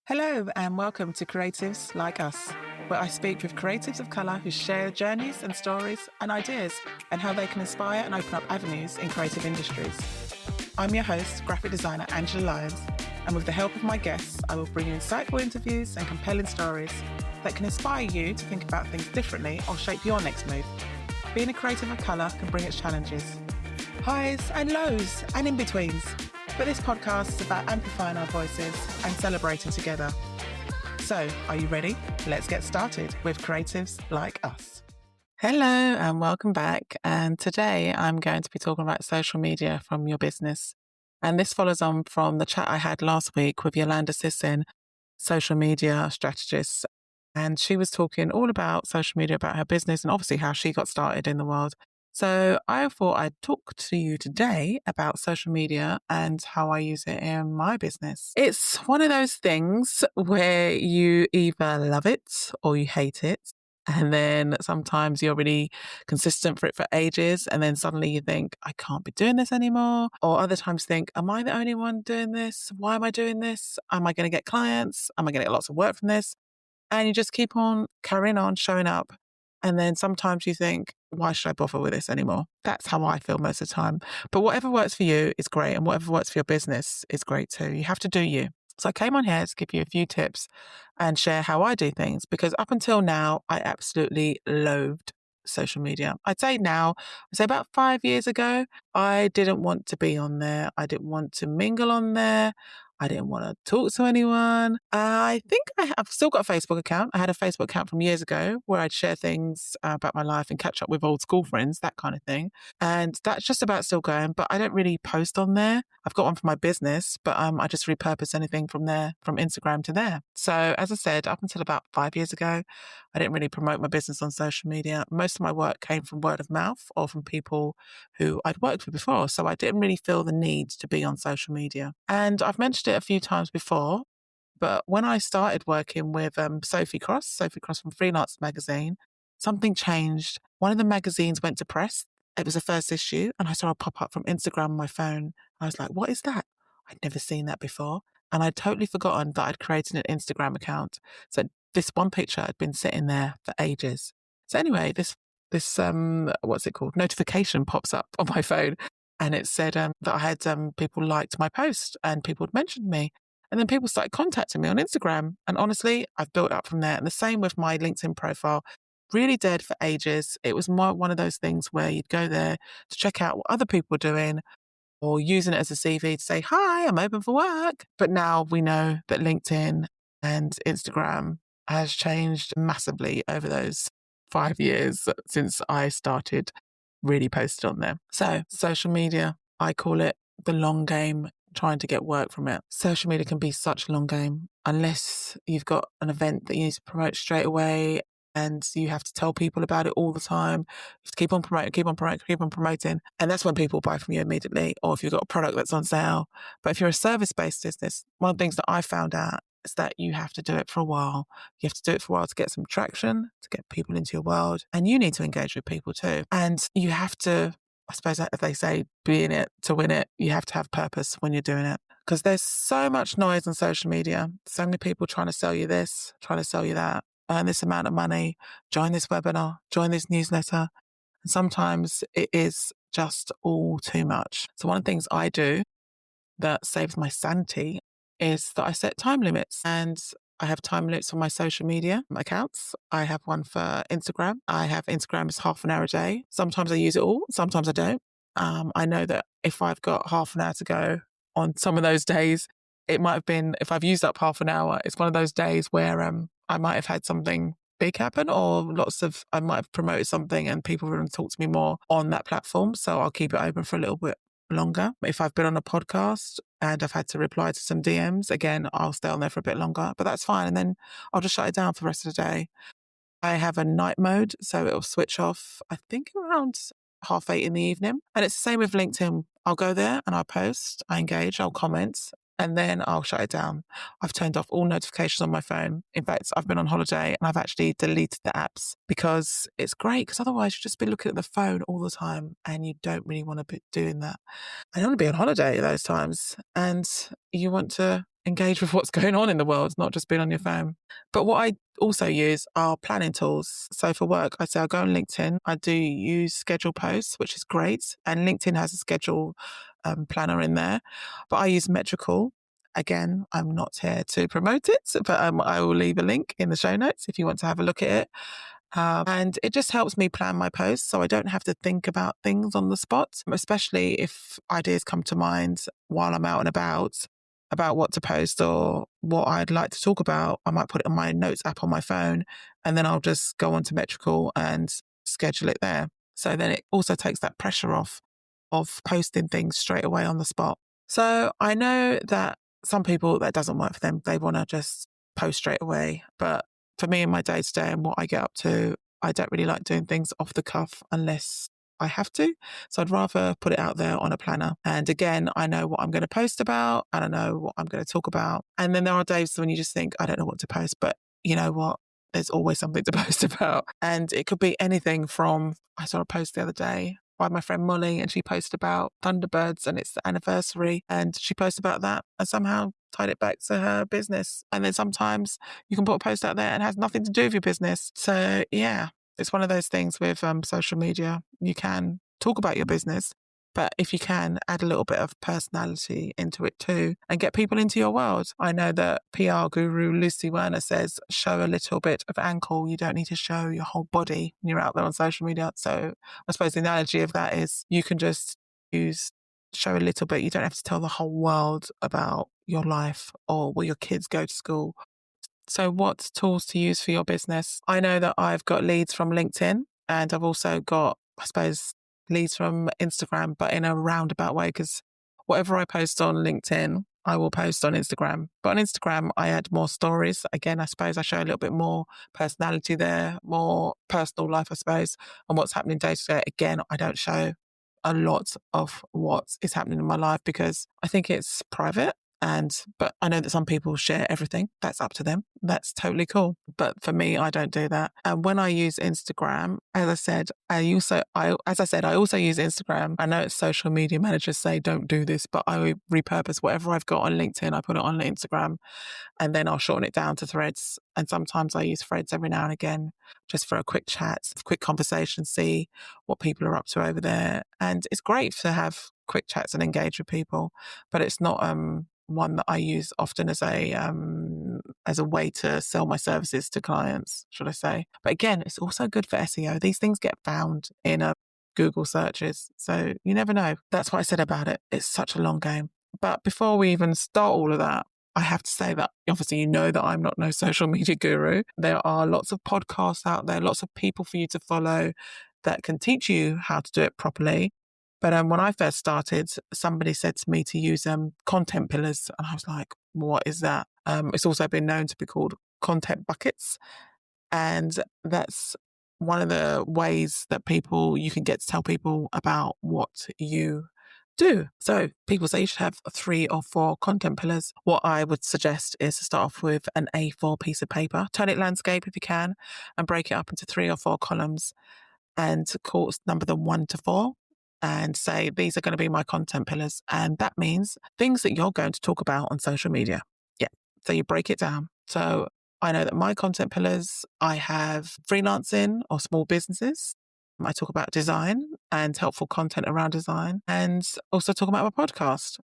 Hello and welcome to Creatives Like Us, where I speak with creatives of colour who share journeys and stories and ideas and how they can inspire and open up avenues in creative industries. I'm your host, graphic designer Angela Lyons, and with the help of my guests, I will bring you insightful interviews and compelling stories that can inspire you to think about things differently or shape your next move. Being a creative of colour can bring its challenges, highs and lows and in-betweens. But this podcast is about amplifying our voices and celebrating together. So, are you ready? Let's get started with Creatives Like Us. Hello and welcome back. And today I'm going to be talking about social media from your business. And this follows on from the chat I had last week with Yolanda Sisson, social media strategist. And she was talking all about social media, about her business and obviously how she got started in the world. So I thought I'd talk to you today about social media and how I use it in my business. It's one of those things where you either love it or you hate it. And then sometimes you're really consistent for it for ages. And then suddenly you think, I can't be doing this anymore. Or other times think, am I the only one doing this? Why am I doing this? Am I going to get clients? Am I going to get lots of work from this? And you just keep on carrying on, showing up. And then sometimes you think, why should I bother with this anymore? That's how I feel most of the time. But whatever works for you is great. And whatever works for your business is great too. You have to do you. So I came on here to give you a few tips and share how I do things, because up until now, I absolutely loathed social media. I'd say about 5 years ago, I didn't want to be on there. I didn't want to mingle on there. I didn't want to talk to anyone. I think I've still got a Facebook account. I had a Facebook account from years ago where I'd share things about my life and catch up with old school friends, that kind of thing. And that's just about still going, but I don't really post on there. I've got one for my business, but I just repurpose anything from there, from Instagram to there. So as I said, up until about 5 years ago, I didn't really promote my business on social media. Most of my work came from word of mouth or from people who I'd worked with before. So I didn't really feel the need to be on social media. And I've mentioned it a few times before, but when I started working with Sophie Cross from Freelance Magazine, something changed. One of the magazines went to press. It was the first issue, and I saw a pop-up from Instagram on my phone. I was like, what is that? I'd never seen that before. And I'd totally forgotten that I'd created an Instagram account. So this one picture had been sitting there for ages. So anyway, this what's it called? Notification pops up on my phone. And it said that I had people liked my post and people had mentioned me. And then people started contacting me on Instagram. And honestly, I've built up from there. And the same with my LinkedIn profile. Really dead for ages. It was more one of those things where you'd go there to check out what other people were doing or using it as a CV to say, hi, I'm open for work. But now we know that LinkedIn and Instagram has changed massively over those 5 years since I started really posted on there. So social media, I call it the long game, trying to get work from it. Social media can be such a long game unless you've got an event that you need to promote straight away and you have to tell people about it all the time. You have to keep on promoting. And that's when people buy from you immediately, or if you've got a product that's on sale. But if you're a service-based business, one of the things that I found out is that you have to do it for a while. You have to do it for a while to get some traction, to get people into your world. And you need to engage with people too. And you have to, I suppose if they say, be in it to win it, you have to have purpose when you're doing it. Because there's so much noise on social media. So many people trying to sell you this, trying to sell you that, earn this amount of money, join this webinar, join this newsletter. And sometimes it is just all too much. So one of the things I do that saves my sanity is that I set time limits, and I have time limits for my social media accounts. I have one for Instagram. I have Instagram is half an hour a day. Sometimes I use it all. Sometimes I don't. I know that if I've got half an hour to go on some of those days, it might have been, if I've used up half an hour, it's one of those days where I might have had something big happen, or I might have promoted something and people are going to talk to me more on that platform. So I'll keep it open for a little bit longer. If I've been on a podcast and I've had to reply to some DMs, again, I'll stay on there for a bit longer, but that's fine. And then I'll just shut it down for the rest of the day. I have a night mode, so it'll switch off, I think around 8:30 in the evening. And it's the same with LinkedIn. I'll go there and I'll post, I engage, I'll comment, and then I'll shut it down. I've turned off all notifications on my phone. In fact, I've been on holiday and I've actually deleted the apps because it's great, because otherwise you just be looking at the phone all the time and you don't really want to be doing that. I don't want to be on holiday at those times, and you want to engage with what's going on in the world, not just being on your phone. But what I also use are planning tools. So for work, I say I go on LinkedIn. I do use schedule posts, which is great. And LinkedIn has a schedule planner in there. But I use Metrical. Again, I'm not here to promote it, but I will leave a link in the show notes if you want to have a look at it. And it just helps me plan my posts so I don't have to think about things on the spot, especially if ideas come to mind while I'm out and about what to post or what I'd like to talk about. I might put it on my notes app on my phone, and then I'll just go onto Metrical and schedule it there. So then it also takes that pressure off of posting things straight away on the spot. So I know that some people, that doesn't work for them. They want to just post straight away. But for me in my day to day and what I get up to, I don't really like doing things off the cuff unless I have to. So I'd rather put it out there on a planner. And again, I know what I'm going to post about and I know what I'm going to talk about. And then there are days when you just think, I don't know what to post, but you know what? There's always something to post about. And it could be anything from, I saw a post the other day by my friend Molly, and she posted about Thunderbirds and it's the anniversary, and she posted about that and somehow tied it back to her business. And then sometimes you can put a post out there and it has nothing to do with your business. So yeah, it's one of those things with social media. You can talk about your business, but if you can, add a little bit of personality into it too and get people into your world. I know that PR guru Lucy Werner says, show a little bit of ankle. You don't need to show your whole body when you're out there on social media. So I suppose the analogy of that is you can just show a little bit. You don't have to tell the whole world about your life or where your kids go to school. So what tools to use for your business? I know that I've got leads from LinkedIn and I've also got, I suppose, leads from Instagram, but in a roundabout way, because whatever I post on LinkedIn, I will post on Instagram. But on Instagram, I add more stories. Again, I suppose I show a little bit more personality there, more personal life, I suppose, and what's happening day to day. Again, I don't show a lot of what is happening in my life because I think it's private. But I know that some people share everything. That's up to them. That's totally cool. But for me, I don't do that. And when I use Instagram, as I said, I also use Instagram. I know social media managers say don't do this, but I repurpose whatever I've got on LinkedIn. I put it on Instagram and then I'll shorten it down to threads. And sometimes I use threads every now and again just for a quick chat, quick conversation, see what people are up to over there. And it's great to have quick chats and engage with people, but it's not one that I use often as a way to sell my services to clients, should I say. But again, it's also good for SEO. These things get found in Google searches. So you never know. That's what I said about it. It's such a long game. But before we even start all of that, I have to say that obviously you know that I'm not no social media guru. There are lots of podcasts out there, lots of people for you to follow that can teach you how to do it properly. But when I first started, somebody said to me to use content pillars. And I was like, what is that? It's also been known to be called content buckets. And that's one of the ways that you can get to tell people about what you do. So people say you should have 3 or 4 content pillars. What I would suggest is to start off with an A4 piece of paper, turn it landscape if you can, and break it up into 3 or 4 columns and number them 1 to 4 and say, these are going to be my content pillars. And that means things that you're going to talk about on social media. Yeah. So you break it down. So I know that my content pillars, I have freelancing or small businesses. I talk about design and helpful content around design and also talk about my podcast.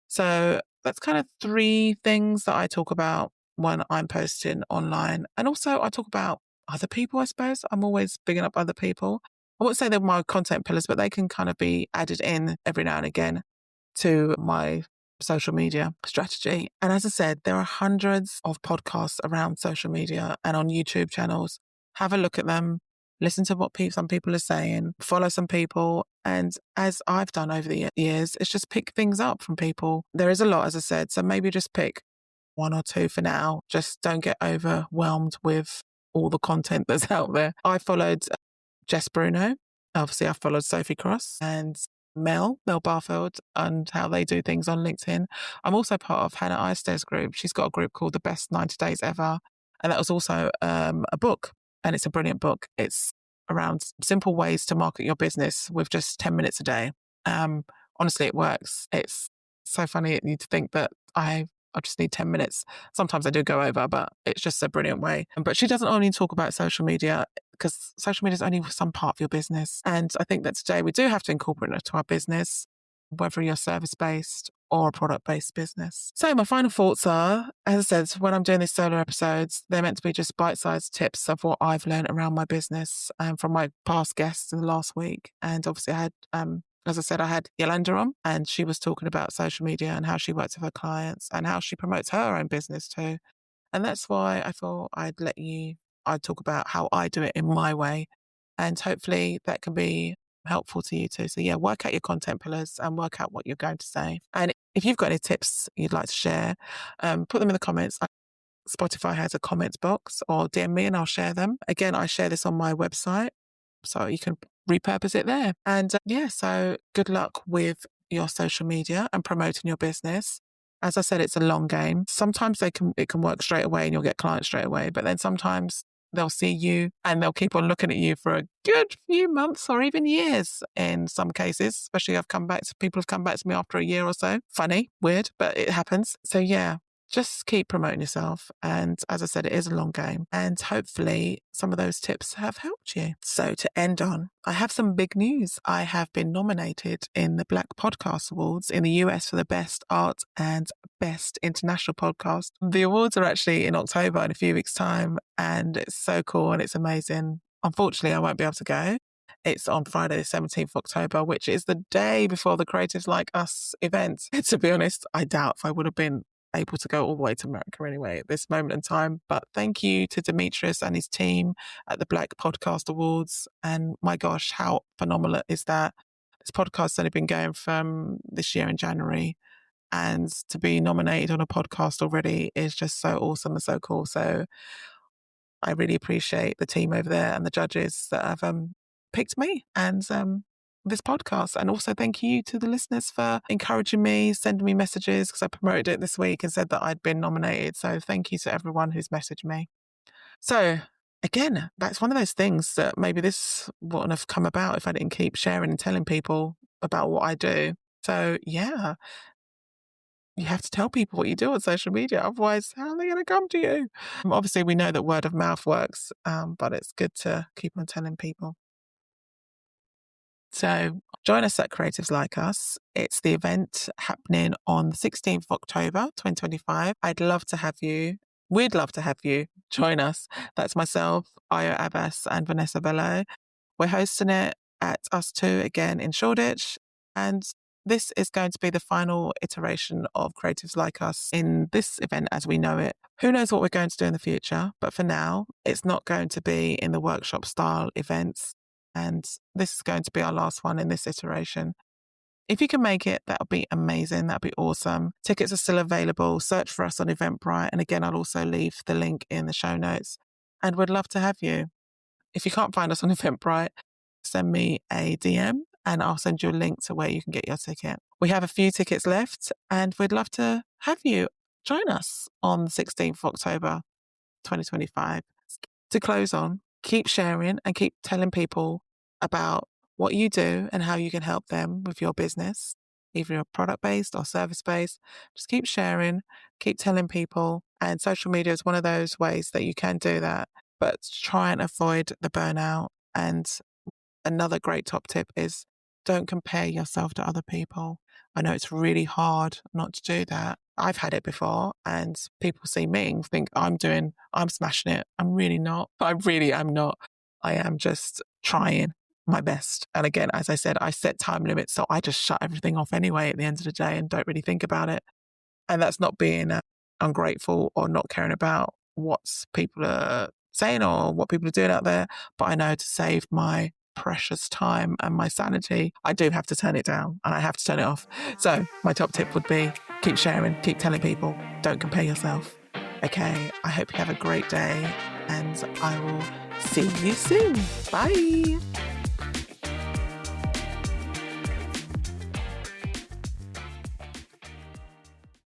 So that's kind of 3 things that I talk about when I'm posting online. And also I talk about other people, I suppose. I'm always bigging up other people. I wouldn't say they're my content pillars, but they can kind of be added in every now and again to my social media strategy. And as I said, there are hundreds of podcasts around social media and on YouTube channels. Have a look at them, listen to what some people are saying, follow some people. And as I've done over the years, it's just pick things up from people. There is a lot, as I said, so maybe just pick 1 or 2 for now. Just don't get overwhelmed with all the content that's out there. I followed Jess Bruno. Obviously, I followed Sophie Cross and Mel Barfield and how they do things on LinkedIn. I'm also part of Hannah Eisted's group. She's got a group called The Best 90 Days Ever. And that was also a book. And it's a brilliant book. It's around simple ways to market your business with just 10 minutes a day. Honestly, it works. It's so funny to think that I I just need 10 minutes. Sometimes I do go over, but it's just a brilliant way. But she doesn't only talk about social media, because social media is only some part of your business. And I think that today we do have to incorporate it to our business, whether you're service-based or a product-based business. So my final thoughts are, as I said, when I'm doing these solo episodes, they're meant to be just bite-sized tips of what I've learned around my business from my past guests in the last week. And obviously I had, as I said, I had Yolanda on, and she was talking about social media and how she works with her clients and how she promotes her own business too. And that's why I thought I'd talk about how I do it in my way. And hopefully that can be helpful to you too. So yeah, work out your content pillars and work out what you're going to say. And if you've got any tips you'd like to share, put them in the comments. Spotify has a comments box, or DM me and I'll share them. Again, I share this on my website, so you can repurpose it there. And so good luck with your social media and promoting your business. As I said, it's a long game. Sometimes it can work straight away and you'll get clients straight away, but then sometimes they'll see you and they'll keep on looking at you for a good few months or even years in some cases, especially people have come back to me after a year or so. Funny, weird, but it happens. So yeah, just keep promoting yourself. And as I said, it is a long game. And hopefully some of those tips have helped you. So to end on, I have some big news. I have been nominated in the Black Podcast Awards in the US for the Best Art and Best International Podcast. The awards are actually in October, in a few weeks' time. And it's so cool and it's amazing. Unfortunately, I won't be able to go. It's on Friday, the 17th of October, which is the day before the Creatives Like Us event. To be honest, I doubt if I would have been able to go all the way to America anyway at this moment in time. But thank you to Demetrius and his team at the Black Podcast Awards. And my gosh, how phenomenal is that? This podcast's only been going from this year in January. And to be nominated on a podcast already is just so awesome and so cool. So I really appreciate the team over there and the judges that have picked me and this podcast. And also thank you to the listeners for encouraging me, sending me messages, because I promoted it this week and said that I'd been nominated. So thank you to everyone who's messaged me. So again, that's one of those things that maybe this wouldn't have come about if I didn't keep sharing and telling people about what I do. So yeah, you have to tell people what you do on social media. Otherwise, how are they going to come to you? Obviously, we know that word of mouth works, but it's good to keep on telling people. So join us at Creatives Like Us. It's the event happening on the 16th of October, 2025. I'd love to have you. We'd love to have you join us. That's myself, Ayo Abbas, and Vanessa Bello. We're hosting it at Us Two again in Shoreditch. And this is going to be the final iteration of Creatives Like Us in this event as we know it. Who knows what we're going to do in the future, but for now, it's not going to be in the workshop style events. And this is going to be our last one in this iteration. If you can make it, that'll be amazing. That'll be awesome. Tickets are still available. Search for us on Eventbrite. And again, I'll also leave the link in the show notes. And we'd love to have you. If you can't find us on Eventbrite, send me a DM and I'll send you a link to where you can get your ticket. We have a few tickets left and we'd love to have you join us on the 16th of October, 2025. To close on, keep sharing and keep telling people about what you do and how you can help them with your business, either you're product-based or service-based. Just keep sharing, keep telling people. And social media is one of those ways that you can do that, but try and avoid the burnout. And another great top tip is don't compare yourself to other people. I know it's really hard not to do that. I've had it before and people see me and think I'm smashing it. I'm really not. I really am not. I am just trying my best. And again, as I said, I set time limits. So I just shut everything off anyway at the end of the day and don't really think about it. And that's not being ungrateful or not caring about what people are saying or what people are doing out there. But I know to save my precious time and my sanity, I do have to turn it down and I have to turn it off. So my top tip would be keep sharing, keep telling people, don't compare yourself. Okay, I hope you have a great day and I will see you soon. Bye.